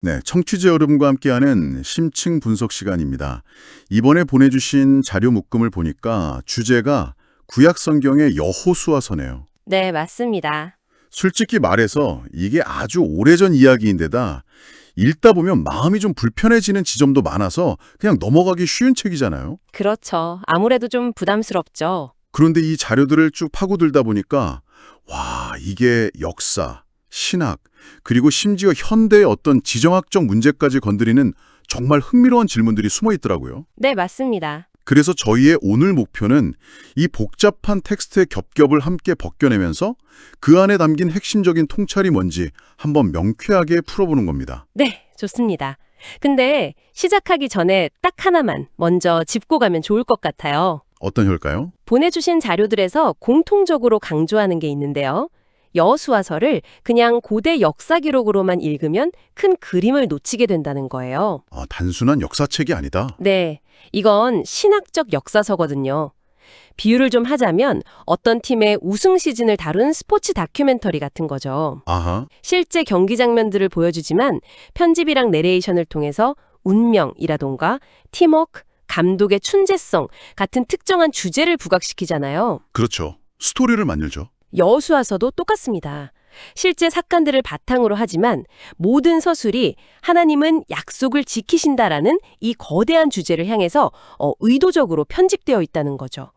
네, 청취자 여러분과 함께하는 심층 분석 시간입니다. 이번에 보내주신 자료 묶음을 보니까 주제가 구약 성경의 여호수아서네요. 네, 맞습니다. 솔직히 말해서 이게 아주 오래전 이야기인데다 읽다 보면 마음이 좀 불편해지는 지점도 많아서 그냥 넘어가기 쉬운 책이잖아요. 그렇죠. 아무래도 좀 부담스럽죠. 그런데 이 자료들을 쭉 파고들다 보니까 와, 이게 역사, 신학, 그리고 심지어 현대의 어떤 지정학적 문제까지 건드리는 정말 흥미로운 질문들이 숨어 있더라고요. 네, 맞습니다. 그래서 저희의 오늘 목표는 이 복잡한 텍스트의 겹겹을 함께 벗겨내면서 그 안에 담긴 핵심적인 통찰이 뭔지 한번 명쾌하게 풀어보는 겁니다. 네, 좋습니다. 근데 시작하기 전에 딱 하나만 먼저 짚고 가면 좋을 것 같아요. 어떤 혈까요? 보내주신 자료들에서 공통적으로 강조하는 게 있는데요. 여호수아서를 그냥 고대 역사 기록으로만 읽으면 큰 그림을 놓치게 된다는 거예요. 아, 단순한 역사책이 아니다. 네, 이건 신학적 역사서거든요. 비유를 좀 하자면 어떤 팀의 우승 시즌을 다룬 스포츠 다큐멘터리 같은 거죠. 아하, 실제 경기 장면들을 보여주지만 편집이랑 내레이션을 통해서 운명이라던가 팀워크, 감독의 춘재성 같은 특정한 주제를 부각시키잖아요. 그렇죠. 스토리를 만들죠. 여호수아서도 똑같습니다. 실제 사건들을 바탕으로 하지만 모든 서술이 하나님은 약속을 지키신다라는 이 거대한 주제를 향해서 의도적으로 편집되어 있다는 거죠.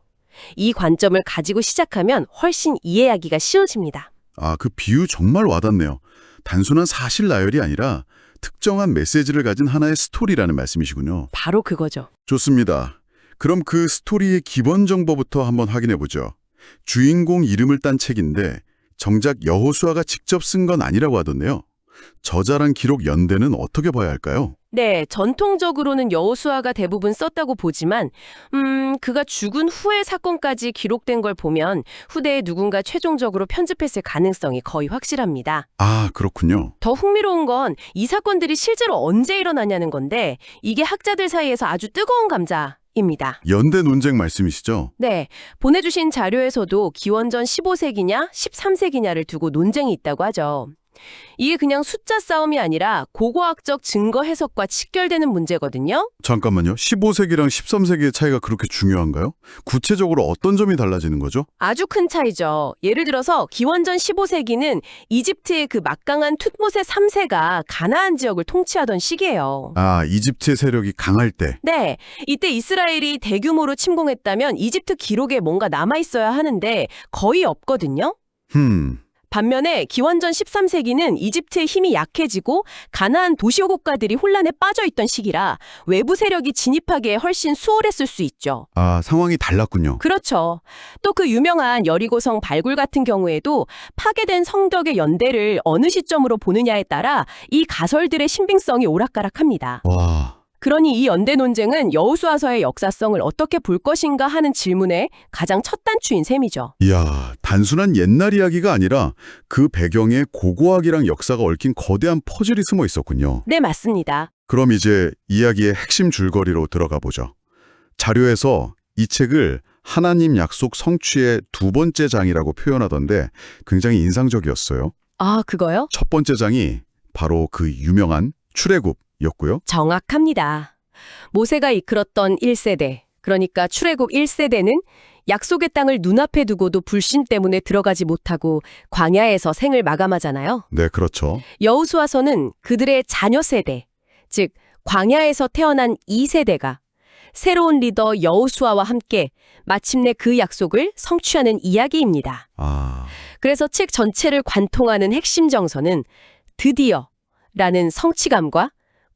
이 관점을 가지고 시작하면 훨씬 이해하기가 쉬워집니다. 아, 그 비유 정말 와닿네요. 단순한 사실 나열이 아니라 특정한 메시지를 가진 하나의 스토리라는 말씀이시군요. 바로 그거죠. 좋습니다. 그럼 그 스토리의 기본 정보부터 한번 확인해 보죠. 주인공 이름을 딴 책인데 정작 여호수아가 직접 쓴 건 아니라고 하던데요. 저자랑 기록 연대는 어떻게 봐야 할까요? 네, 전통적으로는 여호수아가 대부분 썼다고 보지만 그가 죽은 후의 사건까지 기록된 걸 보면 후대에 누군가 최종적으로 편집했을 가능성이 거의 확실합니다. 아, 그렇군요. 더 흥미로운 건 이 사건들이 실제로 언제 일어나냐는 건데 이게 학자들 사이에서 아주 뜨거운 감자입니다. 연대 논쟁 말씀이시죠? 네, 보내주신 자료에서도 기원전 15세기냐 13세기냐를 두고 논쟁이 있다고 하죠. 이게 그냥 숫자 싸움이 아니라 고고학적 증거 해석과 직결되는 문제거든요. 잠깐만요. 15세기랑 13세기의 차이가 그렇게 중요한가요? 구체적으로 어떤 점이 달라지는 거죠? 아주 큰 차이죠. 예를 들어서 기원전 15세기는 이집트의 그 막강한 툭모세 3세가 가나안 지역을 통치하던 시기예요. 아, 이집트의 세력이 강할 때. 네, 이때 이스라엘이 대규모로 침공했다면 이집트 기록에 뭔가 남아있어야 하는데 거의 없거든요. 반면에 기원전 13세기는 이집트의 힘이 약해지고 가나안 도시국가들이 혼란에 빠져있던 시기라 외부 세력이 진입하기에 훨씬 수월했을 수 있죠. 아, 상황이 달랐군요. 그렇죠. 또 그 유명한 여리고성 발굴 같은 경우에도 파괴된 성벽의 연대를 어느 시점으로 보느냐에 따라 이 가설들의 신빙성이 오락가락합니다. 와, 그러니 이 연대 논쟁은 여호수아서의 역사성을 어떻게 볼 것인가 하는 질문의 가장 첫 단추인 셈이죠. 이야, 단순한 옛날 이야기가 아니라 그 배경에 고고학이랑 역사가 얽힌 거대한 퍼즐이 숨어 있었군요. 네, 맞습니다. 그럼 이제 이야기의 핵심 줄거리로 들어가 보죠. 자료에서 이 책을 하나님 약속 성취의 두 번째 장이라고 표현하던데 굉장히 인상적이었어요. 아, 그거요? 첫 번째 장이 바로 그 유명한 출애굽이었고요. 정확합니다. 모세가 이끌었던 1세대, 그러니까 출애굽 1세대는 약속의 땅을 눈앞에 두고도 불신 때문에 들어가지 못하고 광야에서 생을 마감하잖아요. 네, 그렇죠. 여호수아서는 그들의 자녀 세대, 즉 광야에서 태어난 2세대가 새로운 리더 여호수아와 함께 마침내 그 약속을 성취하는 이야기입니다. 아, 그래서 책 전체를 관통하는 핵심 정서는 드디어라는 성취감과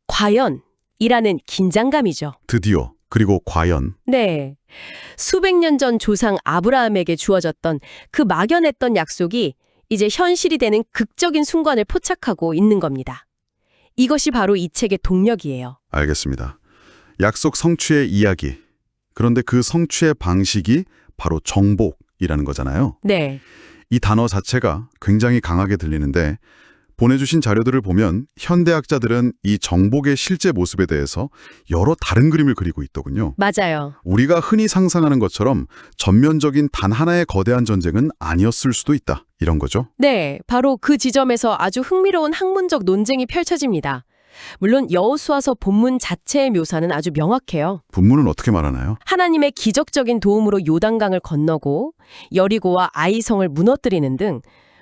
과연이라는 긴장감이죠. 드디어, 그리고 과연. 네. 수백 년 전 조상 아브라함에게 주어졌던 그 막연했던 약속이 이제 현실이 되는 극적인 순간을 포착하고 있는 겁니다. 이것이 바로 이 책의 동력이에요. 알겠습니다. 약속 성취의 이야기. 그런데 그 성취의 방식이 바로 정복이라는 거잖아요. 네. 이 단어 자체가 굉장히 강하게 들리는데 보내주신 자료들을 보면 현대학자들은 이 정복의 실제 모습에 대해서 여러 다른 그림을 그리고 있더군요. 맞아요. 우리가 흔히 상상하는 것처럼 전면적인 단 하나의 거대한 전쟁은 아니었을 수도 있다. 이런 거죠. 네. 바로 그 지점에서 아주 흥미로운 학문적 논쟁이 펼쳐집니다. 물론 여호수아서 본문 자체의 묘사는 아주 명확해요. 본문은 어떻게 말하나요? 하나님의 기적적인 도움으로 요단강을 건너고 여리고와 아이성을 무너뜨리는 등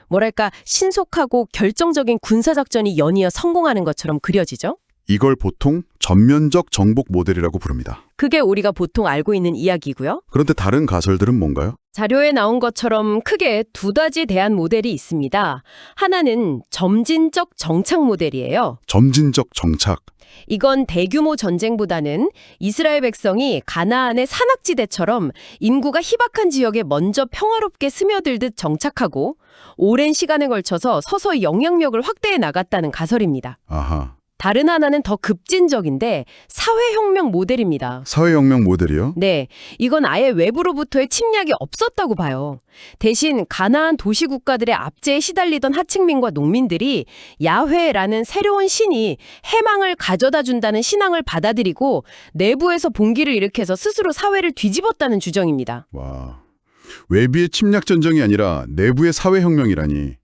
뭐랄까 신속하고 결정적인 군사작전이 연이어 성공하는 것처럼 그려지죠. 이걸 보통 전면적 정복 모델이라고 부릅니다. 그게 우리가 보통 알고 있는 이야기고요. 그런데 다른 가설들은 뭔가요? 자료에 나온 것처럼 크게 두 가지 대안 모델이 있습니다. 하나는 점진적 정착 모델이에요. 점진적 정착. 이건 대규모 전쟁보다는 이스라엘 백성이 가나안의 산악지대처럼 인구가 희박한 지역에 먼저 평화롭게 스며들듯 정착하고 오랜 시간에 걸쳐서 서서히 영향력을 확대해 나갔다는 가설입니다. 아하. 다른 하나는 더 급진적인데 사회혁명 모델입니다. 사회혁명 모델이요? 네, 이건 아예 외부로부터의 침략이 없었다고 봐요. 대신 가나안 도시 국가들의 압제에 시달리던 하층민과 농민들이 야훼라는 새로운 신이 해망을 가져다 준다는 신앙을 받아들이고 내부에서 봉기를 일으켜서 스스로 사회를 뒤집었다는 주장입니다. 와, 외부의 침략 전쟁이 아니라 내부의 사회혁명이라니.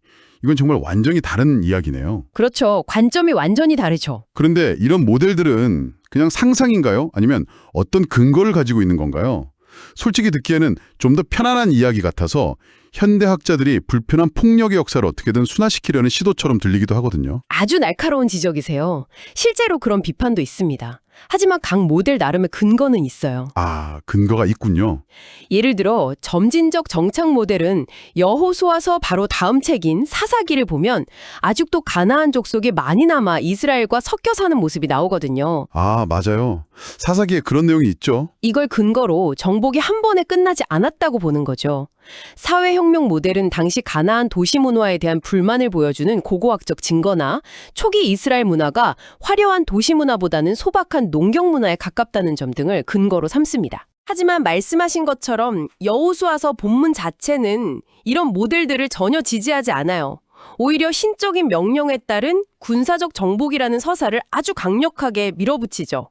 이건 정말 완전히 다른 이야기네요. 그렇죠. 관점이 완전히 다르죠. 그런데 이런 모델들은 그냥 상상인가요? 아니면 어떤 근거를 가지고 있는 건가요? 솔직히 듣기에는 좀 더 편안한 이야기 같아서 현대학자들이 불편한 폭력의 역사를 어떻게든 순화시키려는 시도처럼 들리기도 하거든요. 아주 날카로운 지적이세요. 실제로 그런 비판도 있습니다. 하지만 각 모델 나름의 근거는 있어요. 아, 근거가 있군요. 예를 들어 점진적 정착 모델은 여호수아서 바로 다음 책인 사사기를 보면 아직도 가나안 족속이 많이 남아 이스라엘과 섞여 사는 모습이 나오거든요. 아, 맞아요. 사사기에 그런 내용이 있죠. 이걸 근거로 정복이 한 번에 끝나지 않았다고 보는 거죠. 사회혁명 모델은 당시 가나안 도시 문화에 대한 불만을 보여주는 고고학적 증거나 초기 이스라엘 문화가 화려한 도시 문화보다는 소박한 농경 문화에 가깝다는 점 등을 근거로 삼습니다. 하지만 말씀하신 것처럼 여호수아서 본문 자체는 이런 모델들을 전혀 지지하지 않아요. 오히려 신적인 명령에 따른 군사적 정복이라는 서사를 아주 강력하게 밀어붙이죠.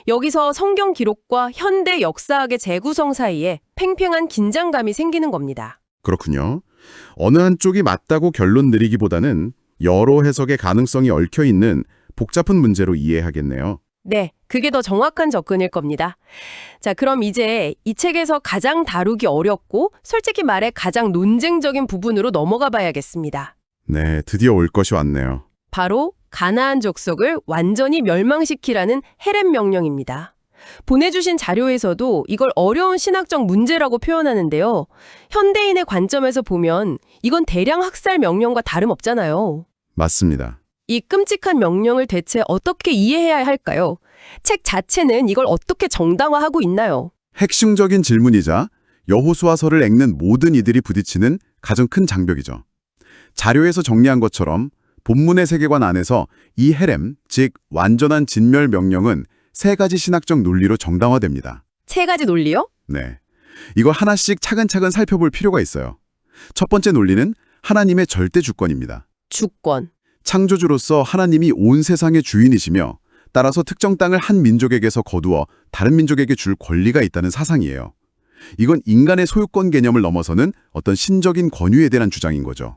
여기서 성경 기록과 현대 역사학의 재구성 사이에 팽팽한 긴장감이 생기는 겁니다. 그렇군요. 어느 한쪽이 맞다고 결론 내리기보다는 여러 해석의 가능성이 얽혀있는 복잡한 문제로 이해하겠네요. 네, 그게 더 정확한 접근일 겁니다. 자, 그럼 이제 이 책에서 가장 다루기 어렵고 솔직히 말해 가장 논쟁적인 부분으로 넘어가 봐야겠습니다. 네, 드디어 올 것이 왔네요. 바로 가나안 족속을 완전히 멸망시키라는 헤렘 명령입니다. 보내주신 자료에서도 이걸 어려운 신학적 문제라고 표현하는데요. 현대인의 관점에서 보면 이건 대량 학살 명령과 다름없잖아요. 맞습니다. 이 끔찍한 명령을 대체 어떻게 이해해야 할까요? 책 자체는 이걸 어떻게 정당화하고 있나요? 핵심적인 질문이자 여호수아서를 읽는 모든 이들이 부딪히는 가장 큰 장벽이죠. 자료에서 정리한 것처럼 본문의 세계관 안에서 이 헤렘, 즉 완전한 진멸 명령은 세 가지 신학적 논리로 정당화됩니다. 세 가지 논리요? 네, 이걸 하나씩 차근차근 살펴볼 필요가 있어요. 첫 번째 논리는 하나님의 절대 주권입니다. 주권. 창조주로서 하나님이 온 세상의 주인이시며 따라서 특정 땅을 한 민족에게서 거두어 다른 민족에게 줄 권리가 있다는 사상이에요. 이건 인간의 소유권 개념을 넘어서는 어떤 신적인 권위에 대한 주장인 거죠.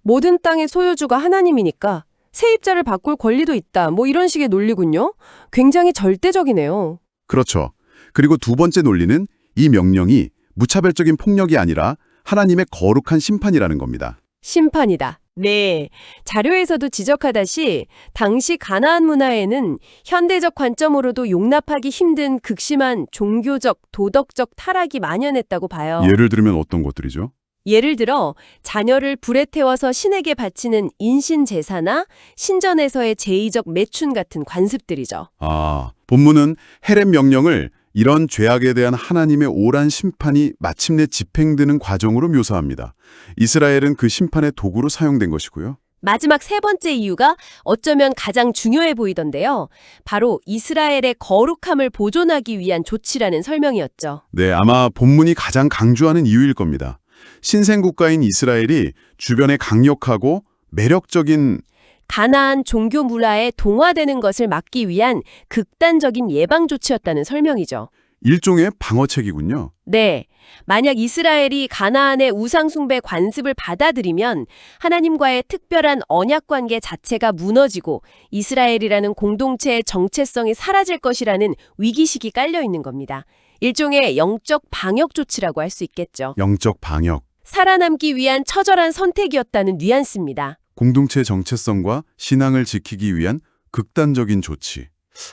모든 땅의 소유주가 하나님이니까 세입자를 바꿀 권리도 있다. 뭐 이런 식의 논리군요. 굉장히 절대적이네요. 그렇죠. 그리고 두 번째 논리는 이 명령이 무차별적인 폭력이 아니라 하나님의 거룩한 심판이라는 겁니다. 심판이다. 네, 자료에서도 지적하다시 당시 가나안 문화에는 현대적 관점으로도 용납하기 힘든 극심한 종교적, 도덕적 타락이 만연했다고 봐요. 예를 들면 어떤 것들이죠? 예를 들어 자녀를 불에 태워서 신에게 바치는 인신 제사나 신전에서의 제의적 매춘 같은 관습들이죠. 아, 본문은 헤렘 명령을 이런 죄악에 대한 하나님의 오란 심판이 마침내 집행되는 과정으로 묘사합니다. 이스라엘은 그 심판의 도구로 사용된 것이고요. 마지막 세 번째 이유가 어쩌면 가장 중요해 보이던데요. 바로 이스라엘의 거룩함을 보존하기 위한 조치라는 설명이었죠. 네, 아마 본문이 가장 강조하는 이유일 겁니다. 신생국가인 이스라엘이 주변에 강력하고 매력적인 가나안 종교 문화에 동화되는 것을 막기 위한 극단적인 예방 조치였다는 설명이죠. 일종의 방어책이군요. 네. 만약 이스라엘이 가나안의 우상숭배 관습을 받아들이면 하나님과의 특별한 언약 관계 자체가 무너지고 이스라엘이라는 공동체의 정체성이 사라질 것이라는 위기식이 깔려 있는 겁니다. 일종의 영적 방역 조치라고 할 수 있겠죠. 영적 방역, 살아남기 위한 처절한 선택이었다는 뉘앙스입니다. 공동체 정체성과 신앙을 지키기 위한 극단적인 조치.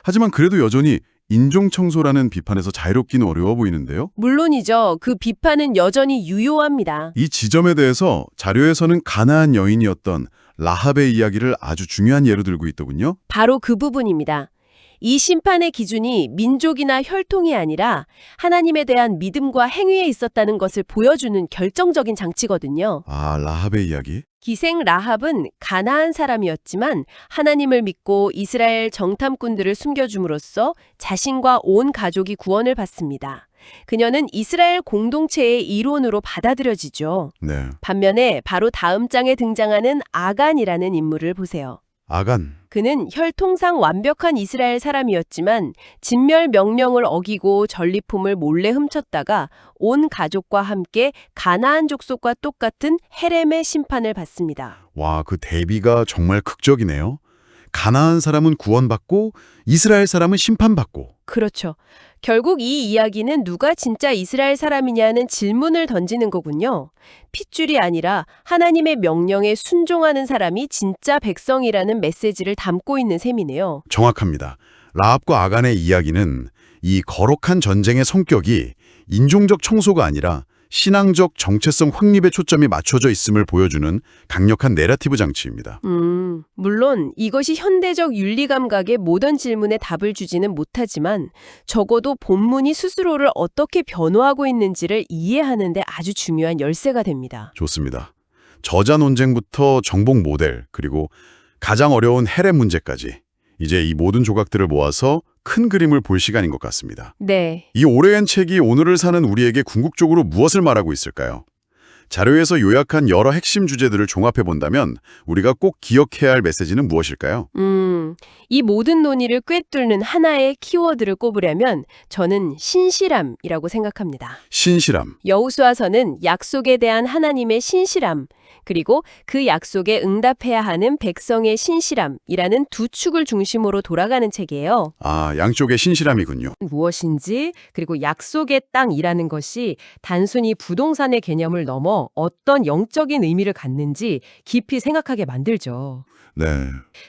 하지만 그래도 여전히 인종청소라는 비판에서 자유롭기는 어려워 보이는데요. 물론이죠. 그 비판은 여전히 유효합니다. 이 지점에 대해서 자료에서는 가나안 여인이었던 라합의 이야기를 아주 중요한 예로 들고 있더군요. 바로 그 부분입니다. 이 심판의 기준이 민족이나 혈통이 아니라 하나님에 대한 믿음과 행위에 있었다는 것을 보여주는 결정적인 장치거든요. 아, 라합의 이야기? 기생 라합은 가나안 사람이었지만 하나님을 믿고 이스라엘 정탐꾼들을 숨겨줌으로써 자신과 온 가족이 구원을 받습니다. 그녀는 이스라엘 공동체의 일원으로 받아들여지죠. 네. 반면에 바로 다음 장에 등장하는 아간이라는 인물을 보세요. 아간. 그는 혈통상 완벽한 이스라엘 사람이었지만 진멸 명령을 어기고 전리품을 몰래 훔쳤다가 온 가족과 함께 가나안 족속과 똑같은 헤렘의 심판을 받습니다. 와, 그 대비가 정말 극적이네요. 가나안 사람은 구원받고 이스라엘 사람은 심판받고. 그렇죠. 결국 이 이야기는 누가 진짜 이스라엘 사람이냐는 질문을 던지는 거군요. 핏줄이 아니라 하나님의 명령에 순종하는 사람이 진짜 백성이라는 메시지를 담고 있는 셈이네요. 정확합니다. 라합과 아간의 이야기는 이 거룩한 전쟁의 성격이 인종적 청소가 아니라 신앙적 정체성 확립에 초점이 맞춰져 있음을 보여주는 강력한 내러티브 장치입니다. 물론 이것이 현대적 윤리 감각의 모든 질문에 답을 주지는 못하지만 적어도 본문이 스스로를 어떻게 변호하고 있는지를 이해하는 데 아주 중요한 열쇠가 됩니다. 좋습니다. 저자 논쟁부터 정복 모델, 그리고 가장 어려운 헤렘 문제까지 이제 이 모든 조각들을 모아서 큰 그림을 볼 시간인 것 같습니다. 네. 이 오래된 책이 오늘을 사는 우리에게 궁극적으로 무엇을 말하고 있을까요? 자료에서 요약한 여러 핵심 주제들을 종합해 본다면 우리가 꼭 기억해야 할 메시지는 무엇일까요? 이 모든 논의를 꿰뚫는 하나의 키워드를 꼽으려면 저는 신실함이라고 생각합니다. 신실함. 여호수아서는 약속에 대한 하나님의 신실함, 그리고 그 약속에 응답해야 하는 백성의 신실함이라는 두 축을 중심으로 돌아가는 책이에요. 아, 양쪽의 신실함이군요. 무엇인지, 그리고 약속의 땅이라는 것이 단순히 부동산의 개념을 넘어 어떤 영적인 의미를 갖는지 깊이 생각하게 만들죠. 네.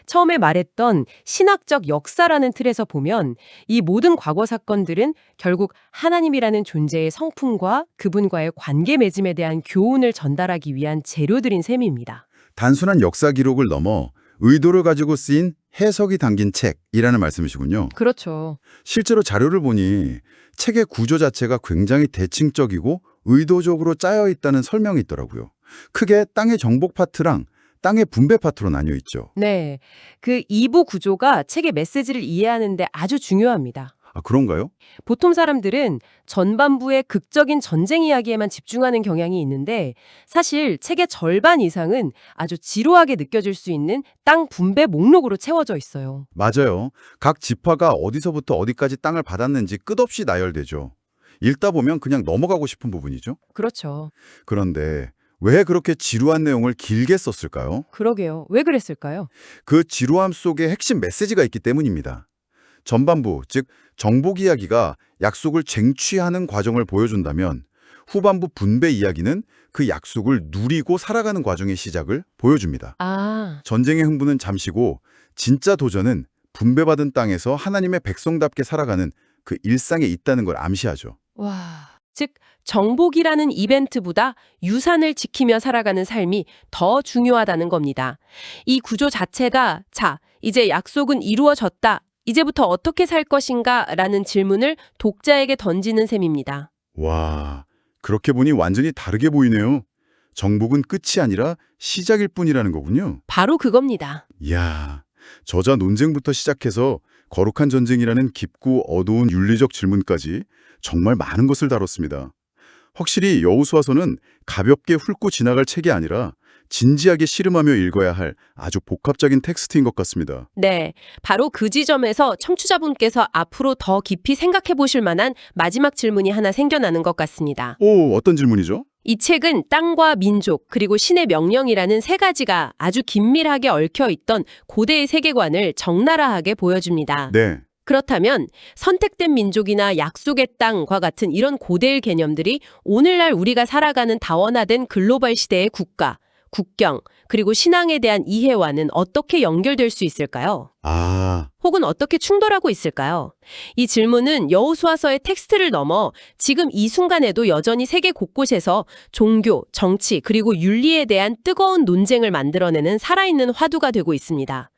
처음에 말했던 신학적 역사라는 틀에서 보면 이 모든 과거 사건들은 결국 하나님이라는 존재의 성품과 그분과의 관계 맺음에 대한 교훈을 전달하기 위한 재료들인 셈입니다. 단순한 역사 기록을 넘어 의도를 가지고 쓰인 해석이 담긴 책이라는 말씀이시군요. 그렇죠. 실제로 자료를 보니 책의 구조 자체가 굉장히 대칭적이고 의도적으로 짜여 있다는 설명이 있더라고요. 크게 땅의 정복 파트랑 땅의 분배 파트로 나뉘어 있죠. 네. 그 2부 구조가 책의 메시지를 이해하는 데 아주 중요합니다. 아, 그런가요? 보통 사람들은 전반부의 극적인 전쟁 이야기에만 집중하는 경향이 있는데 사실 책의 절반 이상은 아주 지루하게 느껴질 수 있는 땅 분배 목록으로 채워져 있어요. 맞아요. 각 지파가 어디서부터 어디까지 땅을 받았는지 끝없이 나열되죠. 읽다 보면 그냥 넘어가고 싶은 부분이죠. 그렇죠. 그런데 왜 그렇게 지루한 내용을 길게 썼을까요? 그러게요. 왜 그랬을까요? 그 지루함 속에 핵심 메시지가 있기 때문입니다. 전반부, 즉 정복 이야기가 약속을 쟁취하는 과정을 보여준다면 후반부 분배 이야기는 그 약속을 누리고 살아가는 과정의 시작을 보여줍니다. 아, 전쟁의 흥분은 잠시고 진짜 도전은 분배받은 땅에서 하나님의 백성답게 살아가는 그 일상에 있다는 걸 암시하죠. 와. 즉 정복이라는 이벤트보다 유산을 지키며 살아가는 삶이 더 중요하다는 겁니다. 이 구조 자체가 자, 이제 약속은 이루어졌다. 이제부터 어떻게 살 것인가? 라는 질문을 독자에게 던지는 셈입니다. 와, 그렇게 보니 완전히 다르게 보이네요. 정복은 끝이 아니라 시작일 뿐이라는 거군요. 바로 그겁니다. 이야, 저자 논쟁부터 시작해서 거룩한 전쟁이라는 깊고 어두운 윤리적 질문까지 정말 많은 것을 다뤘습니다. 확실히 여호수아서는 가볍게 훑고 지나갈 책이 아니라 진지하게 씨름하며 읽어야 할 아주 복합적인 텍스트인 것 같습니다. 네, 바로 그 지점에서 청취자분께서 앞으로 더 깊이 생각해 보실 만한 마지막 질문이 하나 생겨나는 것 같습니다. 오, 어떤 질문이죠? 이 책은 땅과 민족 그리고 신의 명령이라는 세 가지가 아주 긴밀하게 얽혀 있던 고대의 세계관을 적나라하게 보여줍니다. 네. 그렇다면 선택된 민족이나 약속의 땅과 같은 이런 고대의 개념들이 오늘날 우리가 살아가는 다원화된 글로벌 시대의 국가, 국경, 그리고 신앙에 대한 이해와는 어떻게 연결될 수 있을까요? 혹은 어떻게 충돌하고 있을까요? 이 질문은 여호수아서의 텍스트를 넘어 지금 이 순간에도 여전히 세계 곳곳에서 종교, 정치, 그리고 윤리에 대한 뜨거운 논쟁을 만들어내는 살아있는 화두가 되고 있습니다.